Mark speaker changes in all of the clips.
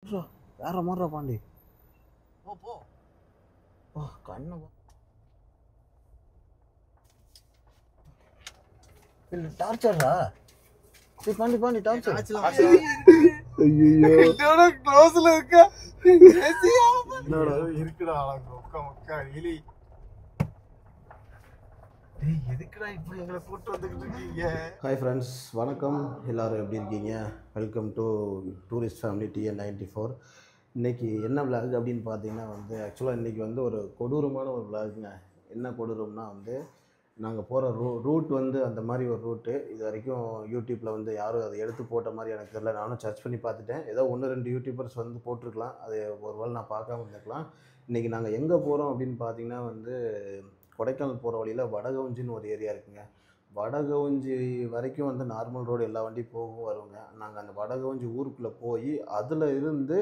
Speaker 1: வேற மாதிரி பாண்டி.
Speaker 2: போ போ
Speaker 1: ஓ கண்ணு இல்ல டார்ச்சரா? சரி பாண்டி பாண்டி டார்ச்சர்.
Speaker 2: ஐயோ என்னோட க்ளோஸ்ல இருக்க ஏசியா என்னடா இருக்குடா மொக்க மொக்க இலி. டேய் எதுக்குடா இப்ப எங்களை கூட்டி வந்துக்கிட்டு இருக்கீங்க?
Speaker 1: ஹாய் ஃப்ரெண்ட்ஸ், வணக்கம். எல்லோரும் எப்படி இருக்கீங்க? Welcome to tourist family TN94. இன்றைக்கி என்ன விளாக் அப்படின்னு பார்த்தீங்கன்னா ஆக்சுவலாக இன்றைக்கி ஒரு கொடூரமான ஒரு விளாகுங்க. என்ன கொடூரம்னா நாங்கள் போகிற ரூட் அந்த மாதிரி ஒரு ரூட்டு. இது வரைக்கும் யூடியூப்பில் யாரும் அதை எடுத்து போட்ட மாதிரி எனக்கு தெரியல. நானும் சர்ச் பண்ணி பார்த்துட்டேன். ஏதோ 1-2 யூடியூபர்ஸ் போட்டிருக்கலாம். அது ஒரு வேளை நான் பார்க்காம இருந்திருக்கலாம். இன்றைக்கி நாங்கள் எங்கே போகிறோம் அப்படின்னு பார்த்தீங்கன்னா கொடைக்கானல் போகிற வழியில் வடகவுஞ்சின்னு ஒரு ஏரியா இருக்குங்க. வடகவுஞ்சி வரைக்கும் நார்மல் ரோடு எல்லா வண்டியும் போகும் வருங்க. நாங்கள் அந்த வடகவுஞ்சி ஊருக்குள்ளே போய் அதில் இருந்து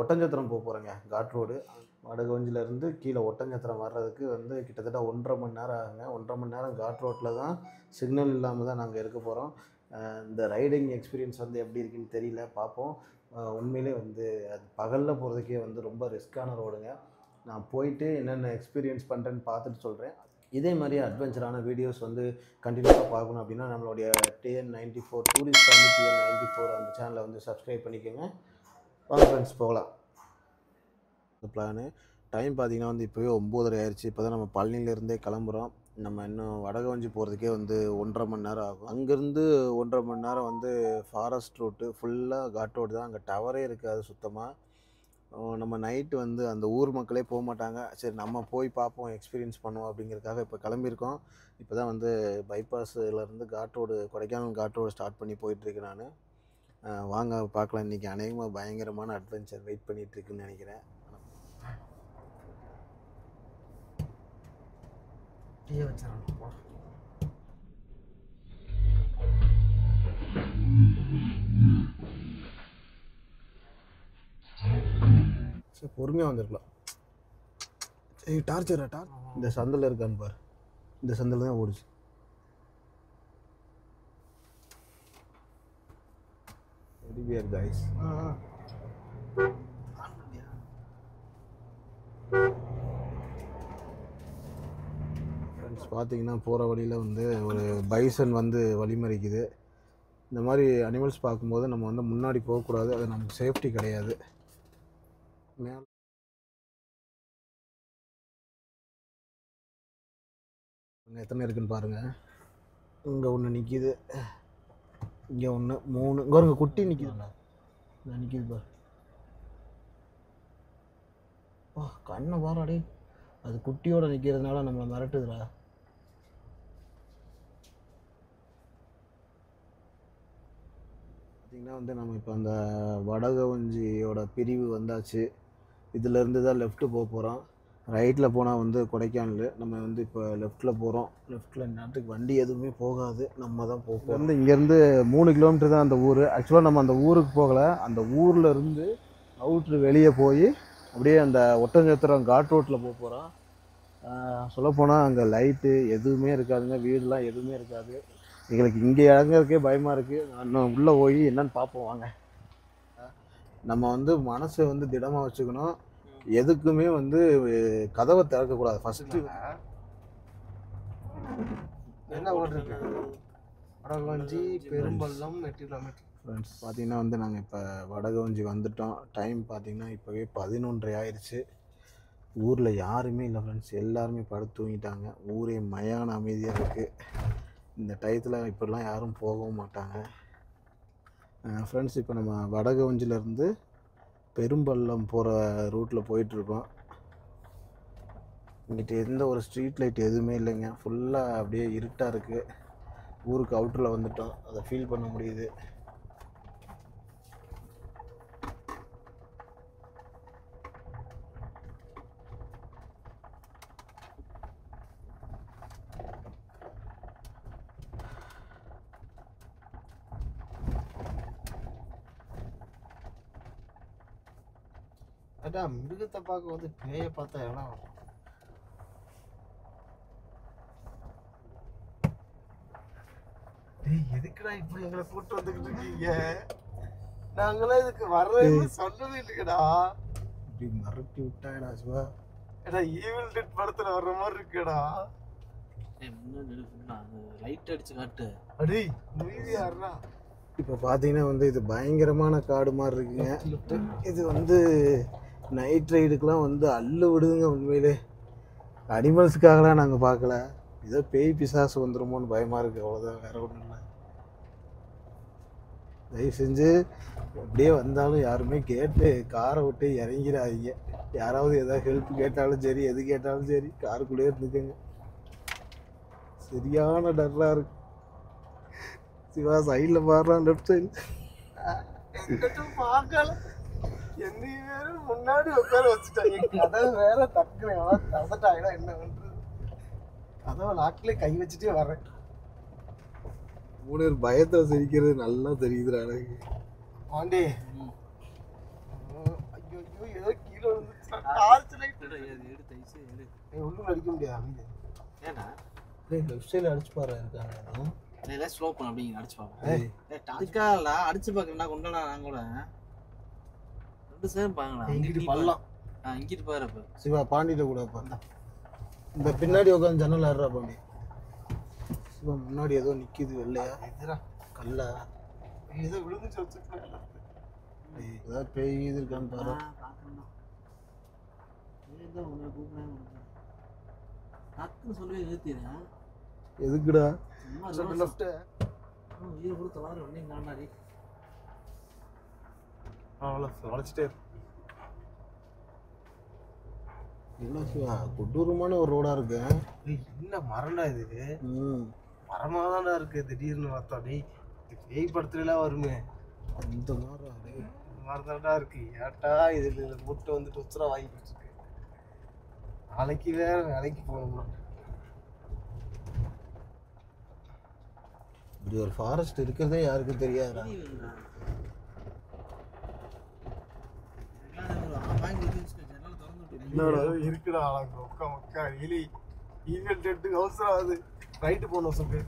Speaker 1: ஒட்டஞ்சத்திரம் போகிறோங்க. God road. வடகவுஞ்சிலேருந்து கீழே ஒட்டஞ்சத்திரம் வர்றதுக்கு கிட்டத்தட்ட 1.5 மணி நேரம் ஆகுங்க. 1.5 மணி நேரம் காட் ரோட்டில் தான், சிக்னல் இல்லாமல் தான் நாங்கள் இருக்க போகிறோம். இந்த ரைடிங் எக்ஸ்பீரியன்ஸ் எப்படி இருக்குன்னு தெரியல, பார்ப்போம். உண்மையிலே அது பகலில் போகிறதுக்கே ரொம்ப ரிஸ்க்கான ரோடுங்க. நான் போயிட்டு என்னென்ன எக்ஸ்பீரியன்ஸ் பண்ணுறேன்னு பார்த்துட்டு சொல்கிறேன். இதே மாதிரி அட்வென்ச்சரான வீடியோஸ் கண்டினியூஸாக பார்க்கணும் அப்படின்னா நம்மளுடைய TN94 டூரிஸ்ட் ஃபேமிலி TN94 அந்த சேனலை சப்ஸ்கிரைப் பண்ணிக்கோங்க. வாங்க ஃப்ரெண்ட்ஸ் போகலாம். இந்த பிளானு டைம் பார்த்திங்கன்னா இப்போவே 9:30 ஆயிடுச்சு. இப்போ தான் நம்ம பழனியிலேருந்தே கிளம்புறோம். நம்ம இன்னும் வடகவுஞ்சி போகிறதுக்கே 1.5 மணி நேரம் ஆகும். அங்கேருந்து 1.5 மணி நேரம் ஃபாரஸ்ட் ரூட்டு ஃபுல்லாக காட் ரோடு தான். அங்கே டவரே இருக்காது சுத்தமாக. நம்ம நைட்டு அந்த ஊர் மக்களே போக மாட்டாங்க. சரி நம்ம போய் பார்ப்போம், எக்ஸ்பீரியன்ஸ் பண்ணுவோம் அப்படிங்கிறதுக்காக இப்போ கிளம்பியிருக்கோம். இப்போ தான் பைபாஸ்லேருந்து ghat road, Kodaikanal ghat road start பண்ணி போயிட்டுருக்கேன் நான். வாங்க பார்க்கலாம். இன்றைக்கி அநேகமாக பயங்கரமான அட்வென்ச்சர் வெயிட் பண்ணிகிட்ருக்குன்னு நினைக்கிறேன். சரி பொறுமையாக வந்துருக்கலாம். சரி டார்ச்சரா இந்த சந்தில் இருக்கான்னு பாரு. இந்த சந்தில் தான் ஓடிச்சு. Very guys. ஃப்ரெண்ட்ஸ் பார்த்தீங்கன்னா போகிற வழியில் ஒரு பைசன் வழிமறிக்குது. இந்த மாதிரி அனிமல்ஸ் பார்க்கும்போது நம்ம முன்னாடி போகக்கூடாது. அது நமக்கு சேஃப்டி கிடையாது. மேலே எத்தனை இருக்குன்னு பாருங்கள். இங்கே ஒன்று நிற்கிது, இங்கே ஒன்று, 3. இங்கே ஒரு குட்டி நிற்கிதுண்ணா, இங்கே நிற்கிது பாரு. வா கண்ணை பாராடி. அது குட்டியோடு நிற்கிறதுனால நம்மளை மிரட்டுதுடா. பார்த்திங்கன்னா நம்ம இப்போ அந்த வடகவுஞ்சியோட பிரிவு வந்தாச்சு. இதிலேருந்து தான் லெஃப்ட்டு போக போகிறோம். ரைட்டில் போனால் கொடைக்கானல். நம்ம இப்போ லெஃப்ட்டில் போகிறோம். லெஃப்ட்டில் நேரத்துக்கு வண்டி எதுவுமே போகாது, நம்ம தான் போகிறோம். இங்கேருந்து 3 கிலோமீட்டர் தான் அந்த ஊர். ஆக்சுவலாக நம்ம அந்த ஊருக்கு போகலை. அந்த ஊரில் இருந்து அவுட்ரு வெளியே போய் அப்படியே அந்த ஒட்டஞ்சத்திரம் காட் ரோட்டில் போக போகிறோம். சொல்லப்போனால் அங்கே லைட்டு எதுவுமே இருக்காதுங்க, வீடுலாம் எதுவுமே இருக்காது. எங்களுக்கு இங்கே இறங்குறதுக்கே பயமாக இருக்குது. நான் உள்ளே போய் என்னன்னு பார்ப்போம் வாங்க. நம்ம மனசை திடமாக வச்சுக்கணும். எதுக்குமே கதவை திறக்கக்கூடாது. ஃபஸ்ட்டு
Speaker 2: என்ன ஓடுறது? வடகவுஞ்சி பெரும்பள்ளம் 8 கிலோமீட்டர்.
Speaker 1: ஃப்ரெண்ட்ஸ் பார்த்தீங்கன்னா நாங்கள் இப்போ வடகவுஞ்சி வந்துட்டோம். டைம் பார்த்திங்கன்னா இப்போவே 11:30 ஆயிடுச்சு. ஊரில் யாருமே இல்லை ஃப்ரெண்ட்ஸ், எல்லாருமே படுத்து தூங்கிட்டாங்க. ஊரே மயான அமைதியாக இருக்குது. இந்த டயத்தில் இப்படிலாம் யாரும் போகவும் மாட்டாங்க. ஃப்ரெண்ட்ஸ் இப்போ நம்ம வடகவுஞ்சிலேருந்து பெரும்பள்ளம் போகிற ரூட்டில் போயிட்டுருக்கோம். இங்கிட்ட எந்த ஒரு ஸ்ட்ரீட் லைட் எதுவுமே இல்லைங்க. ஃபுல்லாக அப்படியே இருட்டாக இருக்குது. ஊருக்கு அவுட்டரில் வந்துட்டோம், அதை ஃபீல் பண்ண முடியுது.
Speaker 2: அதான் மிருகத்தை பார்க்க பேயை பார்த்தா எவ்வளோ எதுக்குடா இப்ப எங்களை கூட்டு வந்துகிட்டு இருக்கீங்க? நாங்களாம் இதுக்கு வர்றேன்னு சொல்லவே இல்லையடா.
Speaker 1: இப்படி மறட்டி விட்டாடா சிவா.
Speaker 2: ஏடா ஈவில் டெட் படத்துல வர்ற மாதிரி இருக்குடா.
Speaker 3: லைட் அடிச்சு காட்டு.
Speaker 2: அடே மீதி யாருடா?
Speaker 1: இப்போ பார்த்தீங்கன்னா வந்து இது பயங்கரமான காடு மாதிரி இருக்குங்க. இது வந்து நைட் ரைடுக்கெலாம் வந்து அள்ளு விடுதுங்க. உண்மையிலே அனிமல்ஸுக்காகலாம் நாங்கள் பார்க்கல. ஏதோ பேய் பிசாசு வந்துடுமோன்னு பயமாக இருக்குது, அவ்வளோதான், வேறு ஒன்றும் இல்லை. தயவு செஞ்சு அப்படியே வந்தாலும் யாருமே கேட்டு காரை விட்டு இறங்கிடாதீங்க. யாராவது எதாவது ஹெல்ப் கேட்டாலும் சரி, எது கேட்டாலும் சரி, காருக்குள்ளேயே இருந்துக்கங்க. சரியான டர்ராக இருக்கு. சிவா சைடில் பாடுறான், லெஃப்ட் சைடு.
Speaker 2: எங்கிட்டும் பார்க்கல. என்னையும் வேற முன்னாடி உட்கார வச்சுட்டாங்க. கதவு வேற தக்குறேன், தசட்டாயிடா என்ன பண்றது? கதவை லாக்கிலே கை வச்சுட்டே வரேன்.
Speaker 1: 3 பேர் பயத்தை சிரிக்கிறது நல்லா தெரியுதுடா எனக்கு.
Speaker 2: பாண்டி ஐயோ ஐயோ ஏதோ கீழே விழுந்துச்சு. டார்ச் லைட் ஒன்றும் அடிக்க முடியாது.
Speaker 3: ஏன்னா
Speaker 1: லெஃப்ட் சைடில் அடிச்சு பாரு இருக்காங்க.
Speaker 3: ஸ்லோ பண்ண அப்படிங்க அடிச்சு பார்ப்போம். அதுக்காக அடிச்சு பார்க்கறா கொண்டாடா. நான் கூட 2 சேம் பாங்களா
Speaker 2: இங்கிட்டு பள்ளம்.
Speaker 3: இங்கிட்டு பாரு. அப்ப
Speaker 1: சிவா பாண்டிகிட்ட கூட பார்த்தா இந்த பின்னாடி உட்காந்து ஜன்னல் ஆடுறா பாண்டி. சிவா முன்னாடி ஏதோ நிற்கிது வெள்ளையா.
Speaker 2: எதுரா
Speaker 1: கல்லா
Speaker 2: ஏதோ விழுந்துச்சு வச்சுருக்கேன்.
Speaker 1: ஏதாவது பேய் இது இருக்கான்னு பாரு.
Speaker 3: சொல்லவே நிறுத்திடுறேன்.
Speaker 1: எதுக்குடா?
Speaker 2: லெஃப்ட்
Speaker 3: உயிர் கூட தொலாறு ஒன்னே காணாடி.
Speaker 2: வளைச்சிட்டே
Speaker 1: என்ன சிவா கொடூரமான ஒரு ரோடா இருக்கு.
Speaker 2: என்ன மரம்டா இது? மரமாக தான்டா இருக்கு. திடீர்னு பார்த்தா டேய் பேய் படத்துலாம் வருமே
Speaker 1: அந்த மாதிரி
Speaker 2: தான்டா இருக்கு. ஏட்டா இது முட்டை வந்துட்டு உச்சரா வாங்கிட்டு இருக்கு. நாளைக்கு வேற வேலைக்கு போகணும்னா
Speaker 1: இப்படி ஒரு ஃபாரஸ்ட் இருக்கிறதே யாருக்கும் தெரியாதுடா.
Speaker 2: இருக்குடா மொக்கா மொக்கா இலி ஈவெல் டெட்டுக்கு அவசரம் ஆகுது. ரைட்டு போகணும் சொல்லு.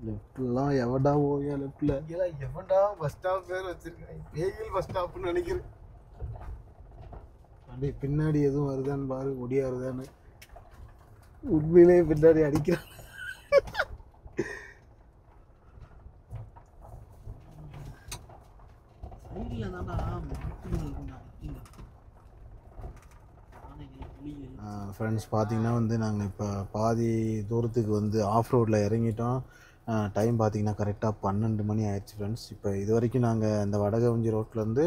Speaker 1: லெஃப்ட்லாம் எவடா போயா லெஃப்ட்ல?
Speaker 2: இதெல்லாம் எவன்டா பஸ் ஸ்டாப் பேர் வச்சிருக்கேன். பேயில் பஸ் ஸ்டாப்னு நினைக்கிறேன்.
Speaker 1: அப்படியே பின்னாடி எதுவும் வருதான்னு பாரு, ஒடியாருதான்னு. உண்மையிலே பின்னாடி அடிக்கிறான். ஃப்ரெண்ட்ஸ் பார்த்தீங்கன்னா வந்து நாங்கள் இப்போ பாதி தூரத்துக்கு வந்து ஆஃப் ரோடில் இறங்கிட்டோம். டைம் பார்த்தீங்கன்னா கரெக்டாக 12 மணி ஆயிடுச்சு ஃப்ரெண்ட்ஸ். இப்போ இது வரைக்கும் நாங்கள் இந்த வடகவஞ்சி ரோட்லேருந்து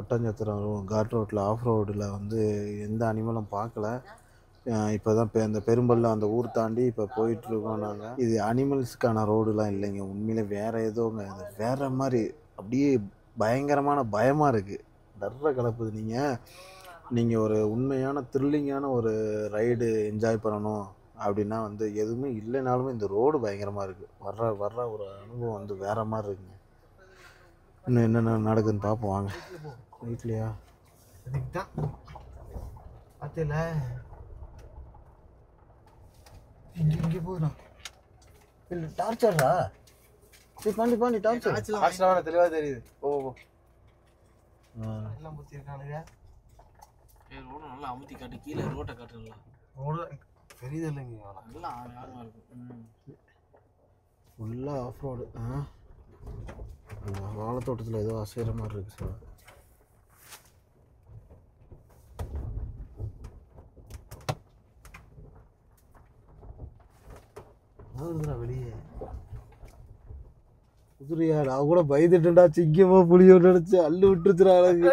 Speaker 1: ஒட்டஞ்சத்திரம் காட் ரோட்டில் ஆஃப் ரோடில் வந்து எந்த அனிமலும் பார்க்கல. இப்போ தான் இந்த பெரும்பல்ல அந்த ஊர் தாண்டி இப்போ போயிட்டுருக்கோம் நாங்கள். இது அனிமல்ஸுக்கான ரோடுலாம் இல்லைங்க, உண்மையிலே வேறு ஏதோங்க. அது வேறு மாதிரி அப்படியே பயங்கரமான பயமாக இருக்குது, டர்ற கலப்புது. நீங்கள் ஒரு உண்மையான த்ரில்லிங்கான ஒரு ரைடு என்ஜாய் பண்ணணும் அப்படின்னா வந்து எதுவுமே இல்லைனாலுமே இந்த ரோடு பயங்கரமாக இருக்குது. வர்ற ஒரு அனுபவம் வந்து வேறு மாதிரி இருக்குங்க. இன்னும் என்னென்ன நடக்குதுன்னு பார்ப்போம் வாங்க. வீட்லையா
Speaker 2: அதுக்குதான் பார்த்தல
Speaker 1: இங்கே போதும். இல்லை டார்ச்சர்ரா. சரி பாண்டி டார்ச்சர்
Speaker 2: ஆக்சுவலாக தெளிவாக தெரியுது. எல்லாம் ஊற்றிருக்கானுங்க.
Speaker 3: ரோடு நல்லா அமுத்தி காட்டு, கீழே ரோட்டை காட்டுங்களா.
Speaker 2: ரோடு தெரியுது இல்லைங்க,
Speaker 3: நல்லா ஆழமாக இருக்கும்.
Speaker 1: ஃபுல்லாக ஆஃப் ரோடு. வாழைத்தோட்டத்தில் ஏதோ அசைகிற மாதிரி இருக்குது சார்.
Speaker 2: வெளியே
Speaker 1: குதிரையா? நான் கூட பயந்துட்டேன்டா, சிங்கமா புளியோ நினைச்சு அள்ளு விட்டுருச்சுடா. எனக்கு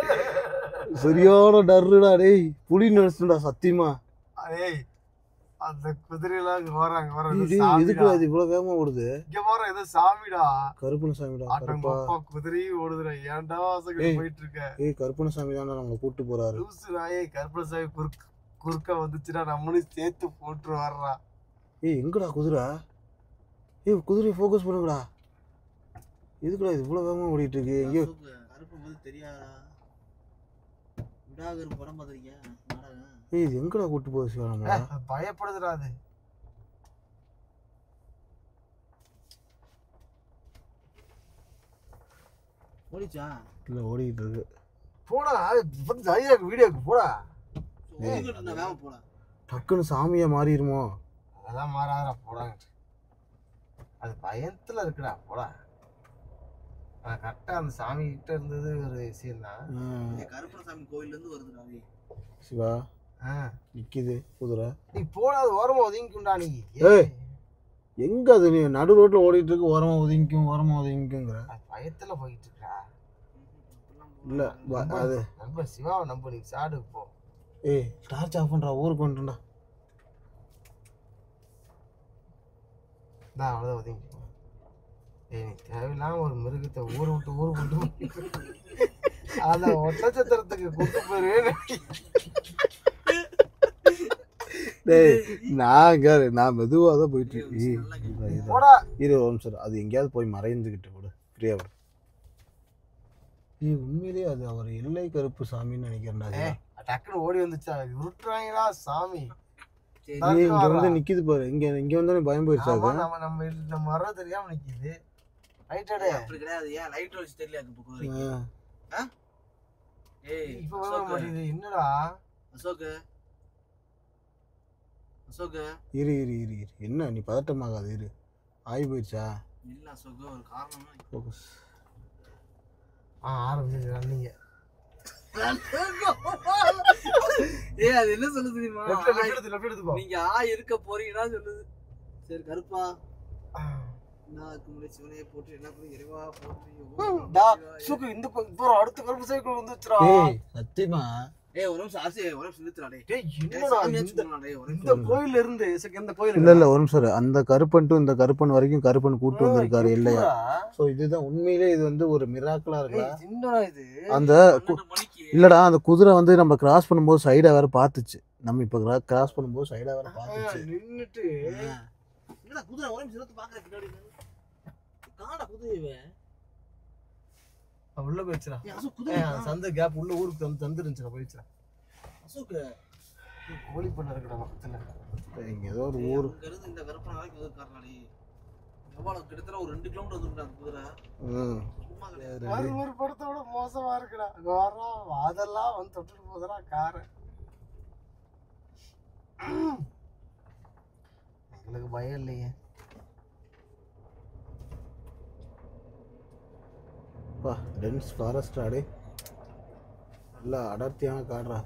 Speaker 1: சரியான டர்ருடா. டேய் புலி நினைச்சுடா சத்தியமா.
Speaker 2: டேய் அந்த குதிரையெல்லாம் போறாங்க
Speaker 1: எதுக்கு அது இவ்வளவு வேகமா ஓடுது?
Speaker 2: இங்க போற ஏதோ சாமிடா,
Speaker 1: கருப்பண சாமிடா.
Speaker 2: கருப்பா குதிரையும் ஓடுதுடா. ஏன்டா வாசகத்துல போயிட்டு இருக்க?
Speaker 1: ஏய் கருப்பண சாமி தானே நம்மளை கூட்டு போறாரு.
Speaker 2: லூசு நாயே, கருப்பண சாமி குறுக்க வந்துச்சுடா, நம்மளும் சேர்த்து போட்டு வர்றா.
Speaker 1: ஏய் எங்கடா குதிரை? ஏய் குதிரையை ஃபோக்கஸ் பண்ணுங்கடா. எதுக்குடா இது இவ்வளவு வேகமா ஓடிட்டு இருக்கு? எங்கேயோ
Speaker 3: கருப்பு போது தெரியாதா? விடாகரும் படம் பார்த்துருக்கீங்க?
Speaker 1: ஏய் இது எங்கடா கூட்டு போகுது சிவா? நம்மள
Speaker 2: பயப்படுதுடா அது.
Speaker 3: ஓடிச்சா
Speaker 1: இல்லை ஓடிக்கிட்டு இருக்கு.
Speaker 2: போடா வந்து சரியா வீடியோக்கு போடா.
Speaker 3: ஓடிக்கிட்டு இருந்த வேக போடா.
Speaker 1: டக்குன்னு சாமியா மாறிடுமோ?
Speaker 2: அதெல்லாம் மாறாதடா போடாங்க. அது பயத்துல இருக்குடா போடா. கரெக்டா அந்த சாமி கிட்ட இருந்தது ஒரு விஷயம் தான்.
Speaker 3: கருப்பணசாமி கோயில்ல இருந்து வருதுடா நீ.
Speaker 1: சிவா நிக்குது குதிரை.
Speaker 2: நீ போடா, அது ஓரமா ஒதுங்கிக்கும்டா நீ.
Speaker 1: ஏய் எங்க அது நீ நடு ரோட்ல ஓடிட்டு இருக்கு, ஓரமா ஒதுங்கிக்குங்கிற.
Speaker 2: பயத்துல போயிட்டு இருக்கா.
Speaker 1: இல்ல அது
Speaker 2: நம்ப சிவாவை நம்ப, நீ சாடு போ.
Speaker 1: ஏய் டார்ச் ஆஃப் பண்றா, ஊருக்கு வந்துட்டா.
Speaker 2: நான் அவ்வளோதான் ஒதுங்கி. ஏய் நீ தேவையில்லாம ஒரு மிருகத்தை ஊர் விட்டு அத ஒட்டச்சத்திரத்துக்கு கூட்டு போயிருவேன்.
Speaker 1: நான் மெதுவாக தான் போயிட்டு இருக்கேன். இரு ஒரு நிமிஷம், அது எங்கேயாவது போய் மறைந்துகிட்டு கூட ஃப்ரீயா வரும். உண்மையிலேயே அது அவர் எல்லை கருப்பு சாமின்னு நினைக்கிறேன்டா.
Speaker 2: டக்குனு ஓடி வந்துச்சா, உருட்டுறாங்களா சாமி.
Speaker 1: இங்க வந்து நிக்குது பாரு, இங்க வந்து பயம் போயிடுச்சா?
Speaker 2: நம்ம வர தெரியாம நிக்குது. ரைட்டடே
Speaker 3: அப்படி கிடையாது. ஏன் லைட் வச்சு தெரியல அந்த கோரிக்கை? ஏய்
Speaker 2: இப்ப வர மாட்டேங்குது என்னடா?
Speaker 3: அசோக்
Speaker 1: இரு என்ன நீ பதட்டமாகாது, இரு. ஆகி போயிடுச்சா?
Speaker 3: இல்ல அசோக், ஒரு காரணமா
Speaker 1: ஃபோக்கஸ்.
Speaker 2: ஆரம்பிச்சு ரன்னிங்க.
Speaker 3: ஏய் அது என்ன சொல்லுது தெரியுமா?
Speaker 2: லெஃப்ட் எடுத்து போ.
Speaker 3: நீங்க இருக்க போறீங்கன்னா சொல்லுது. சரி கருப்பா, நான் கும்பலே சிவனையே போட்டு என்ன பண்ணி இறைவா போட்டு
Speaker 2: டா சுக்கு இந்த இப்போ அடுத்த கருப்பு சைக்கிள் வந்துச்சுடா.
Speaker 1: ஏய் சத்தியமா
Speaker 3: ஒரு நிமிஷம் ஆசை, ஒரு நிமிஷம் நிறுத்துறாடே.
Speaker 2: டேய் என்னடா இந்த கோயில்ல இருந்து இந்த கோயில்
Speaker 1: இல்ல ஒரு நிமிஷம். அந்த கருப்பன் டு இந்த கருப்பன் வரைக்கும் கருப்பன் கூட்டு வந்திருக்காரு இல்லையா? சோ இதுதான் உண்மையிலே இது வந்து ஒரு மிராக்கிளா இருக்கா?
Speaker 2: என்னடா இது?
Speaker 1: அந்த இல்லடா, அந்த குதிரை வந்து நம்ம கிராஸ் பண்ணும்போது சைடா வேற பாத்துச்சு. நம்ம இப்ப கிராஸ் பண்ணும்போது சைடா வேற பாத்துச்சு.
Speaker 2: நின்னுட்டு
Speaker 3: என்னடா குதிரை ஒரு நிமிஷம் நிறுத்து பாக்குற பின்னாடி காடா குதிரை
Speaker 2: உள்ள போயிடுச்சுடா. சந்த கேப் உள்ள ஊருக்கு தந்துருந்துச்சுடா, போயிடுச்சுடா. அசோக் கோழி பண்ண இருக்குடா பக்கத்துல.
Speaker 1: இங்க ஏதோ ஒரு ஊர்
Speaker 3: இருந்து இந்த கருப்பன் நாளைக்கு காரணாடி எவ்வளவு கிட்டத்தட்ட ஒரு 2 கிலோமீட்டர் வந்துட்டா அந்த குதிரை. சும்மா கிடையாது.
Speaker 2: ஒரு படத்தோட மோசமா இருக்குடா. வரோம் அதெல்லாம் வந்து தொட்டுட்டு போதடா காரை. எங்களுக்கு பயம் இல்லையே.
Speaker 1: டென்ஸ் ஃபாரஸ்ட் ஆடே நல்லா அடர்த்தியான காடுறா.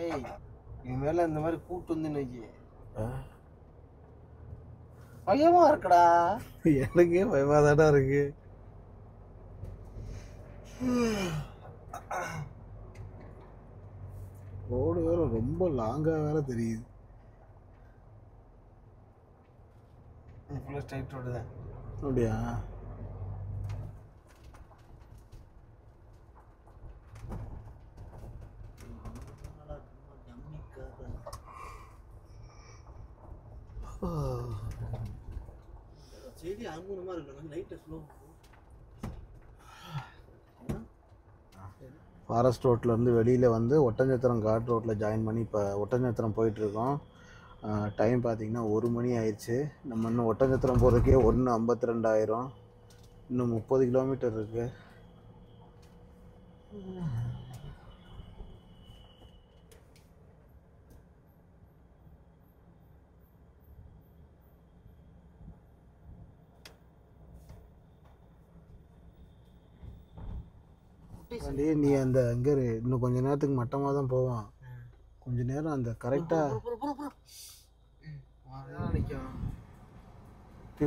Speaker 2: ஏய் இனிமேல இந்த மாதிரி கூட்டு வந்து இன்னைக்கு பயமா இருக்குடா.
Speaker 1: எனக்கே பயமாதாடா இருக்கு. ரோடு வேற ரொம்ப லாங்கா வேற தெரியுது.
Speaker 2: ஃபுல்லா ஸ்ட்ரைட் ரோடு தான்.
Speaker 1: அப்படியா?
Speaker 3: செடி அங்குனமா இருக்கு, லைட் ஸ்லோ.
Speaker 1: ஃபாரஸ்ட் ரோட்ல இருந்து வெளியில வந்து ஒட்டஞ்சத்திரம் காட் ரோட்ல ஜாயின் பண்ணி இப்போ ஒட்டஞ்சத்திரம் போயிட்டு இருக்கோம். டைம் பார்த்தீங்கன்னா 1 மணி ஆயிடுச்சு. நம்ம இன்னும் ஒட்டஞ்சத்திரம் போகிறதுக்கே 1:52 ஆயிரும். இன்னும் 30 கிலோமீட்டர் இருக்கு. நீ அந்த அங்கே இன்னும் கொஞ்ச நேரத்துக்கு மட்டமாக தான் போவான். கொஞ்ச நேரம் அந்த கரெக்டாக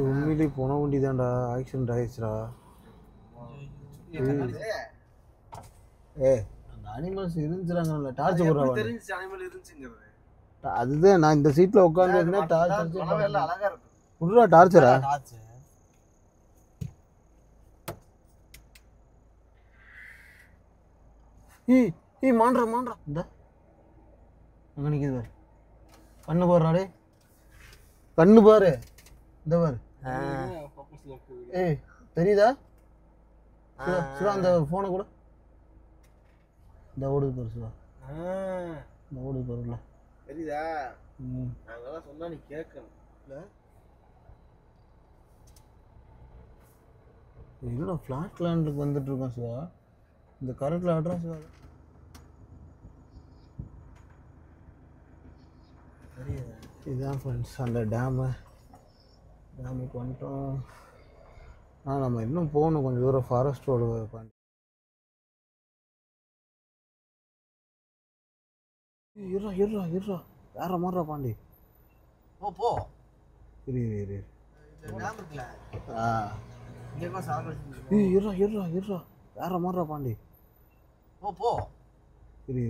Speaker 1: உண்மையிலே போன வண்டி தான்டா. ஆக்சிடென்ட் ஆயிடுச்சுடா. அந்த அனிமல்ஸ் இருந்துச்சுறாங்கல்ல, டார்ச் போடுறாங்க. அதுதான் நான் இந்த சீட்ல உட்காந்து டார்ச்
Speaker 2: அழகா இருக்கு.
Speaker 1: புடுறா டார்ச்சரா. மாண்டா இந்த அங்கே நிற்கிது பாரு. கண்ணு போடுறாடே, கண்ணு பாரு, இந்த பாரு. தெரியுதா சிவா? அந்த ஃபோனை கூட இந்த ஓடுது பாரு சிவா, இந்த ஓடுது பாருல.
Speaker 2: தெரியுதா? நாங்கெல்லாம் சொன்னா நீ கேட்கணும்.
Speaker 1: இல்லை ஃப்ளாட் லேண்டுக்கு வந்துட்டுருக்கோம் சிவா. இந்த கரெக்டில் அட்ரஸ் வேறு. இதுதான் ஃப்ரெண்ட்ஸ் அந்த டேமுக்கு வந்துட்டோம். நம்ம இன்னும் போகணும் கொஞ்சம் தூரம் ஃபாரஸ்ட் ரோடு பாண்டி. இருறா வேற மாதிரிடா பாண்டி.
Speaker 3: போ
Speaker 1: இரு
Speaker 3: டேம் இருக்குல்ல இங்கே
Speaker 1: இருறா வேற மாதிரிடா பாண்டி.
Speaker 3: போ
Speaker 1: இரு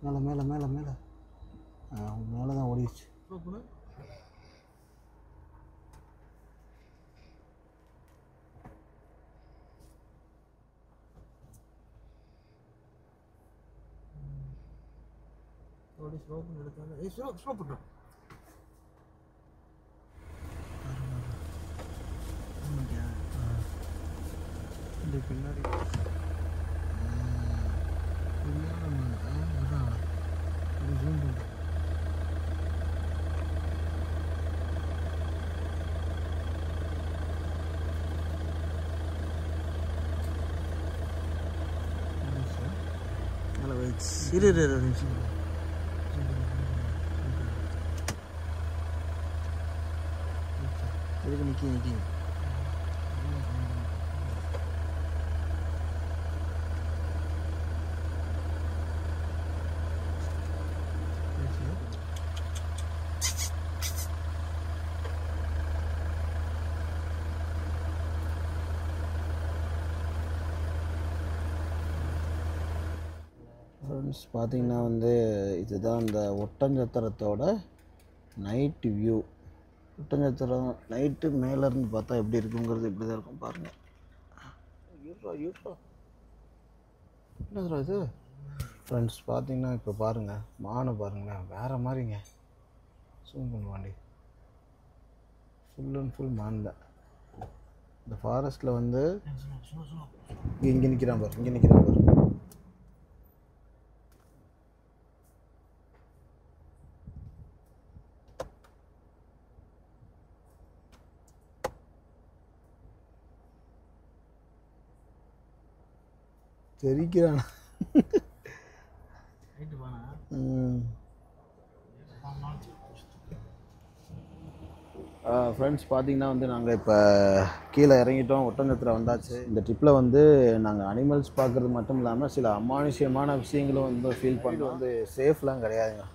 Speaker 1: இல்லை மேலே மேலே தான் ஓடிடுச்சு.
Speaker 3: ஸ்லோ பண்ணி எடுத்தாங்க. ஸ்லோ பண்ணுறோம்.
Speaker 1: பின்னாடி
Speaker 3: இரு நிற்கி
Speaker 1: ஃப்ரெண்ட்ஸ் பார்த்தீங்கன்னா வந்து இதுதான் இந்த ஒட்டஞ்சத்திரத்தோட நைட்டு வியூ. ஒட்டஞ்சத்திரம் நைட்டு மேலேருந்து பார்த்தா எப்படி இருக்குங்கிறது இப்படி தான் இருக்கும் பாருங்கள். என்னதுடா இது ஃப்ரெண்ட்ஸ் பார்த்தீங்கன்னா இப்போ பாருங்கள் மானை பாருங்களேன் வேறு மாதிரிங்க. சூம் பண்ணுவாண்டி ஃபுல் அண்ட் ஃபுல் மான் தான். இந்த ஃபாரஸ்ட்டில் வந்து இங்கே நிற்கிறான் பாரு. தெரிக்கிறானா ஃப்ரெண்ட்ஸ் பார்த்தீங்கன்னா வந்து நாங்கள் இப்போ கீழே இறங்கிட்டோம். ஒட்டஞ்சத்திரம் வந்தாச்சு. இந்த ட்ரிப்பில் வந்து நாங்கள் அனிமல்ஸ் பார்க்குறது மட்டும் இல்லாமல் சில அமானுஷ்யமான விஷயங்களும் வந்து ஃபீல் பண்ணிட்டு வந்து சேஃப்லாம் கிடையாதுங்க.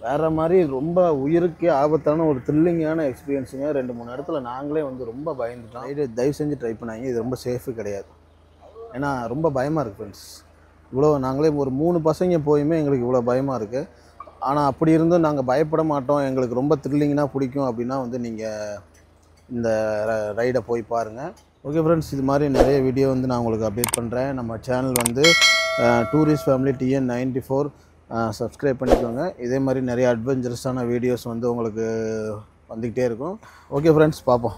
Speaker 1: வேறு மாதிரி ரொம்ப உயிருக்கே ஆபத்தான ஒரு த்ரில்லிங்கான எக்ஸ்பீரியன்ஸுங்க. 2-3 இடத்துல நாங்களே வந்து ரொம்ப பயந்துட்டோம். தயவு செஞ்சு ட்ரை பண்ணாங்க. இது ரொம்ப சேஃபு கிடையாது. ஏன்னா ரொம்ப பயமாக இருக்குது ஃப்ரெண்ட்ஸ். இவ்வளோ நாங்களே ஒரு 3 பசங்க போயுமே எங்களுக்கு இவ்வளோ பயமாக இருக்குது. ஆனால் அப்படி இருந்தும் நாங்கள் பயப்பட மாட்டோம். எங்களுக்கு ரொம்ப த்ரில்லிங்காக பிடிக்கும் அப்படின்னா வந்து நீங்கள் இந்த ரைடை போய் பாருங்கள். ஓகே ஃப்ரெண்ட்ஸ், இது மாதிரி நிறைய வீடியோ வந்து நான் உங்களுக்கு அப்டேட் பண்ணுறேன். நம்ம சேனல் வந்து டூரிஸ்ட் ஃபேமிலி TN94 சப்ஸ்கிரைப் பண்ணிக்கோங்க. இதே மாதிரி நிறைய அட்வென்ச்சரஸான வீடியோஸ் வந்து உங்களுக்கு வந்துக்கிட்டே இருக்கும். ஓகே ஃப்ரெண்ட்ஸ், பார்ப்போம்.